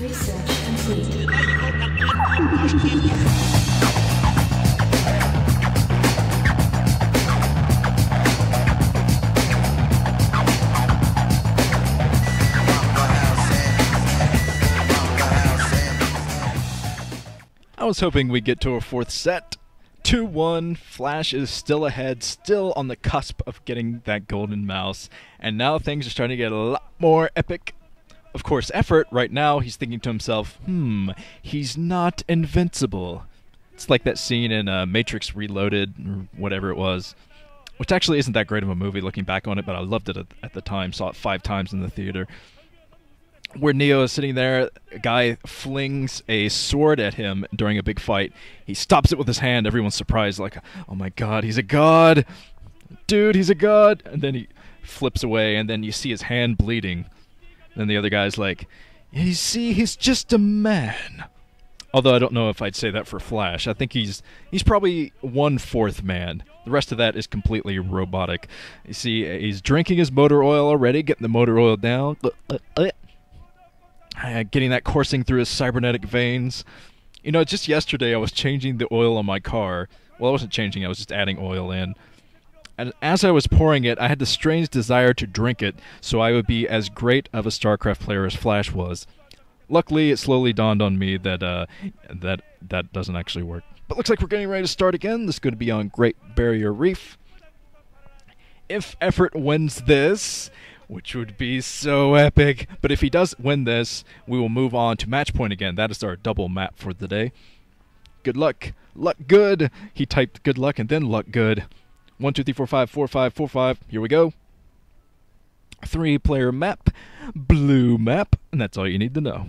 Research complete. I was hoping we'd get to a fourth set. 2-1, Flash is still ahead, still on the cusp of getting that golden mouse, and now things are starting to get a lot more epic. Of course, EffOrt, right now, he's thinking to himself, he's not invincible. It's like that scene in Matrix Reloaded, or whatever it was, which actually isn't that great of a movie looking back on it, but I loved it at the time, saw it 5 times in the theater, where Neo is sitting there, a guy flings a sword at him during a big fight. He stops it with his hand. Everyone's surprised, like, oh my god, he's a god! Dude, he's a god! And then he flips away, and then you see his hand bleeding. Then the other guy's like, you see, he's just a man. Although I don't know if I'd say that for Flash. I think he's probably 1/4 man. The rest of that is completely robotic. You see, he's drinking his motor oil already, getting the motor oil down. Getting that coursing through his cybernetic veins. You know, just yesterday I was changing the oil on my car. Well, I wasn't changing, I was just adding oil in. And as I was pouring it, I had the strange desire to drink it, so I would be as great of a StarCraft player as Flash was. Luckily, it slowly dawned on me that that doesn't actually work. But looks like we're getting ready to start again. This is going to be on Great Barrier Reef. If EffOrt wins this, which would be so epic. But if he does win this, we will move on to match point again. That is our double map for the day. Good luck. Luck good. He typed good luck and then luck good. 1, 2, 3, 4, 5, 4, 5, 4, 5. Here we go. 3-player map. Blue map. And that's all you need to know.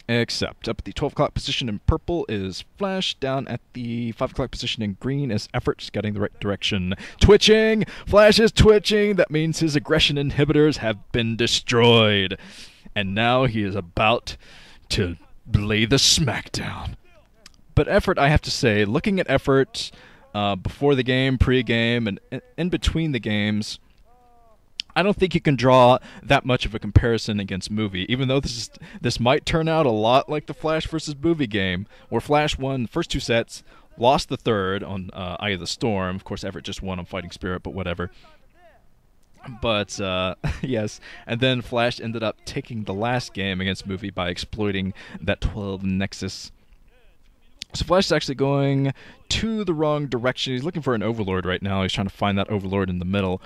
Except up at the 12 o'clock position in purple is Flash. Down at the 5 o'clock position in green is EffOrt, scouting the right direction. Twitching! Flash is twitching! That means his aggression inhibitors have been destroyed. And now he is about to lay the smackdown. But EffOrt, I have to say, looking at EffOrt before the game, pre-game, and in between the games, I don't think you can draw that much of a comparison against Movie, even though this might turn out a lot like the Flash versus Movie game, where Flash won the first 2 sets, lost the third on Eye of the Storm. Of course, EffOrt just won on Fighting Spirit, but whatever. But, yes, and then Flash ended up taking the last game against Movie by exploiting that 12 Nexus. So Flash is actually going to the wrong direction. He's looking for an Overlord right now. He's trying to find that Overlord in the middle.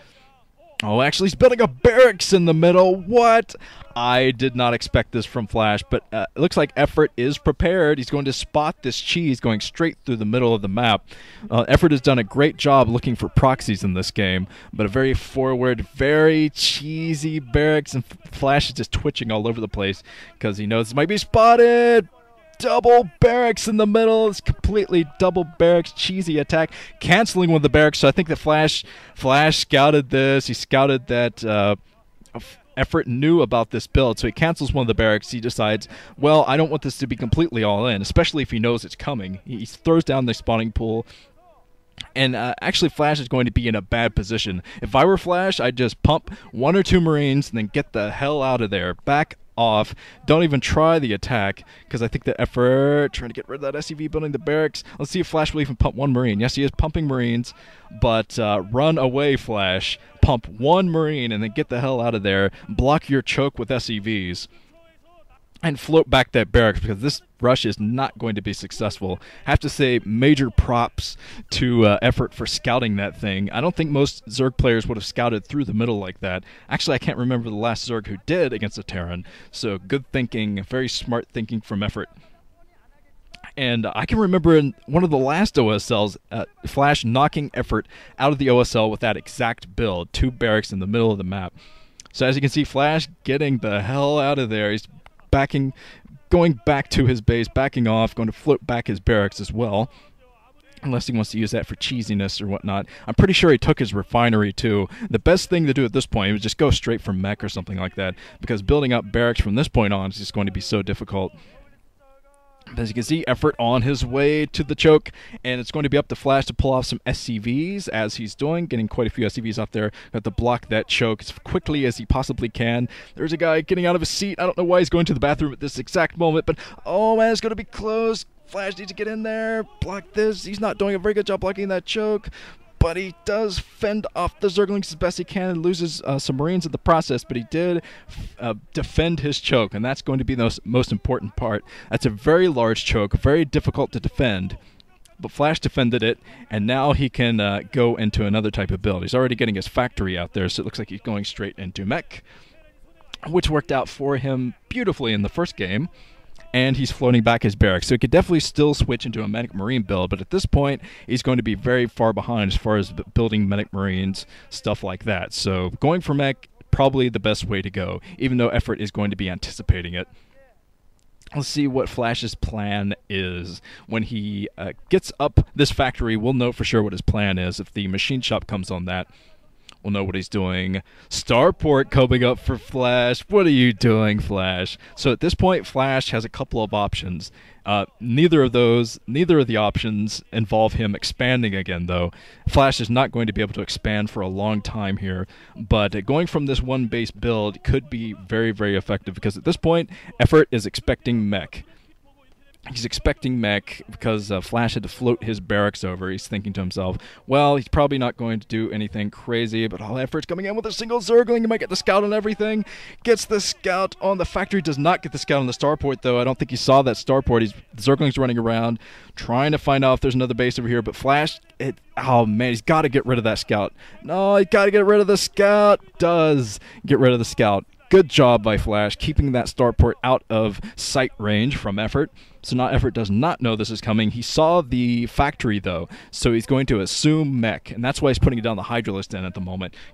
Oh, actually, he's building a barracks in the middle. What? I did not expect this from Flash, but it looks like EffOrt is prepared. He's going to spot this cheese going straight through the middle of the map. EffOrt has done a great job looking for proxies in this game, but a very forward, very cheesy barracks, and Flash is just twitching all over the place because he knows this might be spotted. Double barracks in the middle. It's completely double barracks, cheesy attack, canceling one of the barracks. So I think that Flash scouted this. He scouted that EffOrt knew about this build, so he cancels one of the barracks. He decides, well, I don't want this to be completely all in, especially if he knows it's coming. He throws down the spawning pool. And actually, Flash is going to be in a bad position. If I were Flash, I'd just pump 1 or 2 Marines and then get the hell out of there. Back off. Don't even try the attack, because I think that EffOrt trying to get rid of that SCV building the barracks. Let's see if Flash will even pump 1 Marine. Yes, he is pumping Marines, but run away, Flash. Pump 1 Marine and then get the hell out of there. Block your choke with SCVs. And float back that barracks, because this rush is not going to be successful. I have to say major props to EffOrt for scouting that thing. I don't think most Zerg players would have scouted through the middle like that. Actually, I can't remember the last Zerg who did against a Terran. So good thinking, very smart thinking from EffOrt. And I can remember in one of the last OSLs, Flash knocking EffOrt out of the OSL with that exact build. 2 barracks in the middle of the map. So as you can see, Flash getting the hell out of there. He's going back to his base, backing off, going to float back his barracks as well. Unless he wants to use that for cheesiness or whatnot. I'm pretty sure he took his refinery too. The best thing to do at this point was just go straight for mech or something like that, because building up barracks from this point on is just going to be so difficult. As you can see, EffOrt on his way to the choke, and it's going to be up to Flash to pull off some SCVs as he's doing, getting quite a few SCVs out there. Got to block that choke as quickly as he possibly can. There's a guy getting out of his seat. I don't know why he's going to the bathroom at this exact moment, but oh man, it's going to be close. Flash needs to get in there, block this. He's not doing a very good job blocking that choke, but he does fend off the Zerglings as best he can and loses some Marines in the process, but he did defend his choke, and that's going to be the most important part. That's a very large choke, very difficult to defend, but Flash defended it, and now he can go into another type of build. He's already getting his factory out there, so it looks like he's going straight into mech, which worked out for him beautifully in the first game. And he's floating back his barracks. So he could definitely still switch into a Medic Marine build, but at this point, he's going to be very far behind as far as building Medic Marines, stuff like that. So going for mech, probably the best way to go, even though EffOrt is going to be anticipating it. Let's see what Flash's plan is. When he gets up this factory, we'll know for sure what his plan is. If the machine shop comes on that, we'll know what he's doing. Starport coming up for Flash. What are you doing, Flash? So at this point, Flash has a couple of options. Neither of the options involve him expanding again, though. Flash is not going to be able to expand for a long time here, but going from this one base build could be very, very effective, because at this point, EffOrt is expecting mech. He's expecting mech because Flash had to float his barracks over. He's thinking to himself, well, he's probably not going to do anything crazy, but all EffOrt's coming in with a single Zergling. He might get the scout on everything. Gets the scout on the factory. Does not get the scout on the starport, though. I don't think he saw that starport. The Zergling's running around trying to find out if there's another base over here, but Flash, oh man, he's got to get rid of that scout. No, he's got to get rid of the scout. Does get rid of the scout. Good job by Flash, keeping that starport out of sight range from EffOrt. So now EffOrt does not know this is coming. He saw the factory, though, so he's going to assume mech, and that's why he's putting it down the Hydralist in at the moment.